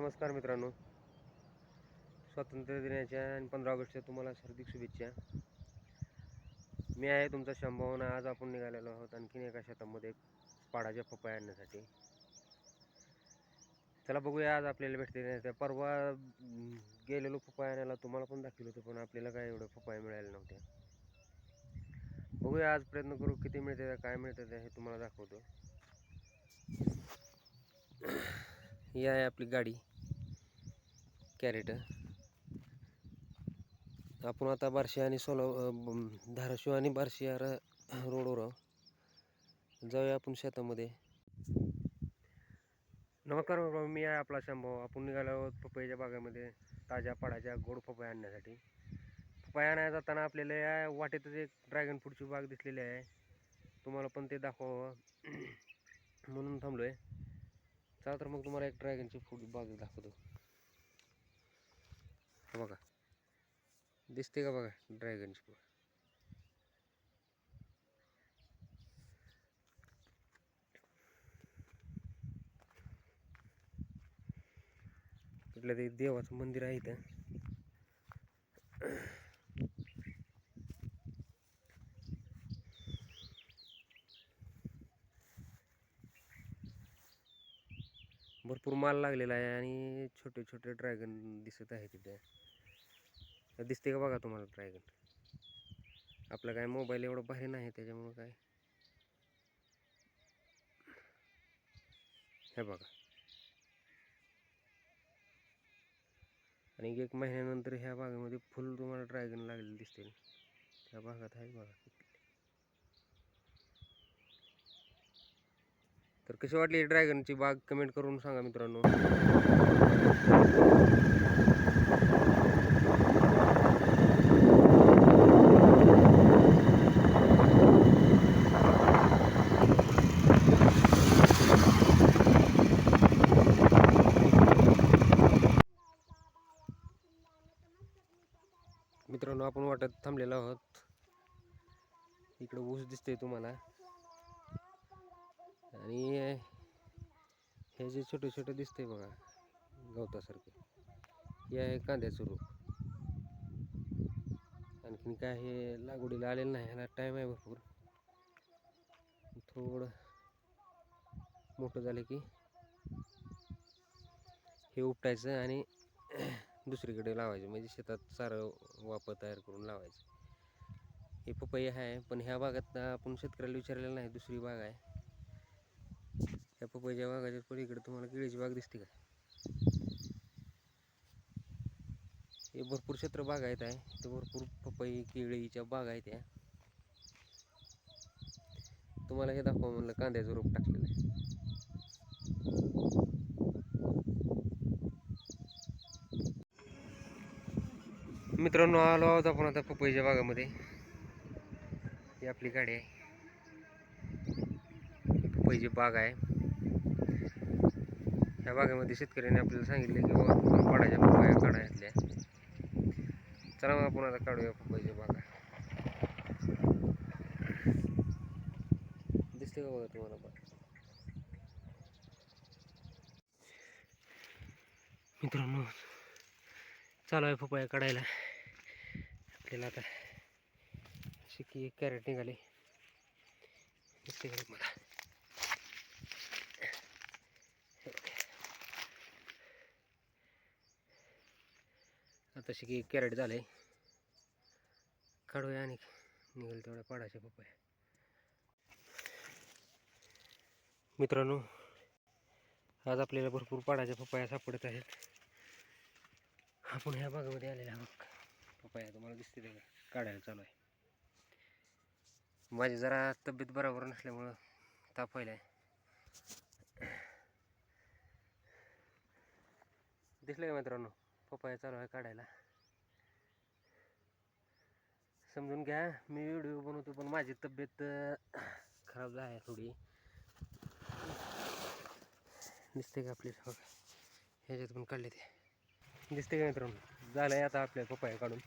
नमस्कार मित्रांनो, स्वातंत्र्य दिनाच्या आणि 15 ऑगस्टच्या तुम्हाला हार्दिक शुभेच्छा. मी आहे तुमचा शंभवन. आज आपण निघालेलो आहोत आणखीन एका शेतामध्ये पाडाच्या पपया आणण्यासाठी. चला बघूया आज आपल्याला भेटते. त्या परवा गेलेलो पपया आणायला, तुम्हाला पण दाखवलं होतं, पण आपल्याला काय एवढं पपया मिळाले नव्हते. बघूया आज प्रयत्न करू, किती मिळते काय मिळते हे तुम्हाला दाखवतो. ही आहे आपली गाडी कॅरेट. आपण आता बार्शी आणि धाराशिव आणि बार्शी या रोडवर जाऊया आपण शेतामध्ये. नमस्कार, मी आहे आपला शंभव. आपण निघालो आहोत पपईच्या बागेमध्ये ताज्या पाडाच्या गोड पपया आणण्यासाठी. पपया आणायला जाताना आपल्याला या वाटेतच एक ड्रॅगन फ्रूटची बाग दिसलेली आहे. तुम्हाला पण ते दाखवावं म्हणून थांबलो आहे. चला तर मग तुम्हाला एक ड्रॅगनची फ्रूट बाग दाखवतो. बघा, दिसते का बघा ड्रॅगनची बाग. इथलं ते देवाचं मंदिर आहे इथं. भरपूर माल लागलेला आहे आणि छोटे छोटे ड्रॅगन दिसत आहे तिथे. दिसते का बघा तुम्हाला ड्रॅगन. आपला काय मोबाईल एवढं भारी नाही त्याच्यामुळं काय. हे बघा, आणि 1 महिन्यानंतर ह्या बागेमध्ये फुल तुम्हाला ड्रॅगन लागलेले दिसतील. ह्या भागात आहे बघा. तर कशी वाटली ड्रॅगनची बाग कमेंट करून सांगा मित्रांनो. मित्रांनो, आपण वाटत थांबलेलो आहोत. इकडे ऊस दिसते तुम्हाला, आणि हे जे छोटे छोटे दिसते बघा गवतासारखे, हे आहे कांद्याचं रोप. आणखीन काय हे लागवडीला आलेलं नाही, ह्याला टाईम आहे भरपूर. थोडं मोठं झालं की हे उपटायचं आणि दुसरीकडे लावायचं, म्हणजे शेतात सारं वापर तयार करून लावायचं. हे पपई आहे, पण ह्या भागात आपण शेतकऱ्याला विचारलेलं नाही. दुसरी बाग आहे. ह्या पपईच्या बागाच्या पलीकडे तुम्हाला केळीची बाग दिसते का. हे भरपूर क्षेत्र बागायत आहे. ते भरपूर पपई केळीच्या बाग आहेत. त्या तुम्हाला हे दाखवा म्हणलं, कांद्याचं रोप टाकलेलं आहे. मित्रांनो, आलो आहोत आपण आता पपईच्या बागामध्ये. ही आपली गाडी आहे, पपईची बाग आहे. ह्या बागेमध्ये शेतकऱ्यांनी आपल्याला सांगितले की बाबा पाडाच्या पपया काढायतल्या. चला मग आपण आता काढूया पपईची बागा. दिसते का बघा तुम्हाला बाग. मित्रांनो, चालू आहे पपया काढायला आपल्याला. आता शिकी एक कॅरेट निघाले, दिसते का मला. आता शिकी एक कॅरेट झाले, काढूया आणि निघेल तेवढ्या पाडाच्या पपया. मित्रांनो, आज आपल्याला भरपूर पाडाच्या पपया सापडत आहेत. आपण ह्या भागामध्ये आलेला आहोत. पपया तुम्हाला दिसते का काढायला चालू आहे. माझी जरा तब्येत बरोबर नसल्यामुळं ताप व्हायला आहे. दिसलं का मित्रांनो, पपया चालू आहे काढायला. समजून घ्या, मी व्हिडिओ बनवतो पण माझी तब्येत खराब आहे थोडी. दिसते का आपली ह्याच्यात पण काढले ते. दिसते का मित्रांनो, झालं आहे आता आपल्या पपया काढून.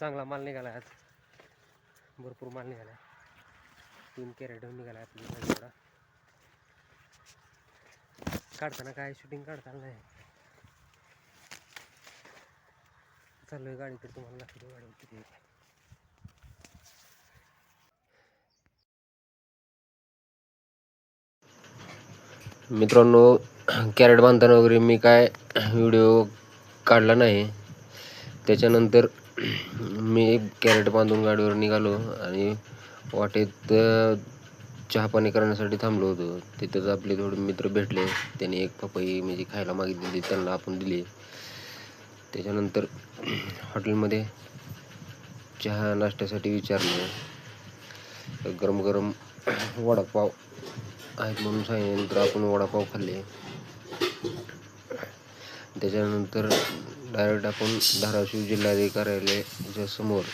चांगला माल निघाला आज, भरपूर माल निघाला. 3 कॅरेट निघाला आपली एवढा. काढताना काय शूटिंग काढताना नाही. चाललोय गाडीकडे, तुम्हाला दाखवतो गाडी किती आहे. मित्रांनो, कॅरेट बांधताना वगैरे मी काय व्हिडिओ काढला नाही. त्याच्यानंतर मी कॅरेट बांधून गाडीवर निघालो आणि वाटेत चहा पाणी करण्यासाठी थांबलो होतो. तिथंच आपले थोडे मित्र भेटले. त्याने एक पपई म्हणजे खायला मागितलेली, त्यांना आपण दिली. त्याच्यानंतर हॉटेलमध्ये चहा नाश्त्यासाठी विचारलं. गरम गरम वडापाव आहेत म्हणून सांगितल्यानंतर आपण वडापाव खाल्ले. त्याच्यानंतर डायरेक्ट आपण धाराशिव जिल्हाधिकारी कार्यालयाच्या समोर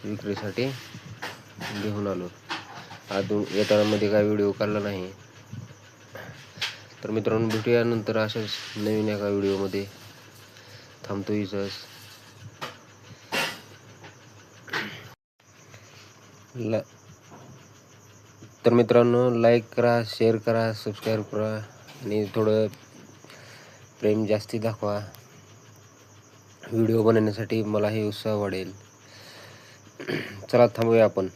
विक्रीसाठी घेऊन आलो. अजून येताना मध्ये काय व्हिडिओ काढला नाही. तर मित्रांनो, भेटूया नंतर अशाच नवीन एका व्हिडिओमध्ये. थांबतो इथंच. तर मित्रांनो, लाईक करा, शेअर करा, सबस्क्राईब करा आणि थोडं प्रेम जास्ती दाखवा. व्हिडिओ बनवण्यासाठी मलाही उत्साह वाढेल. चला थांबूया आपण.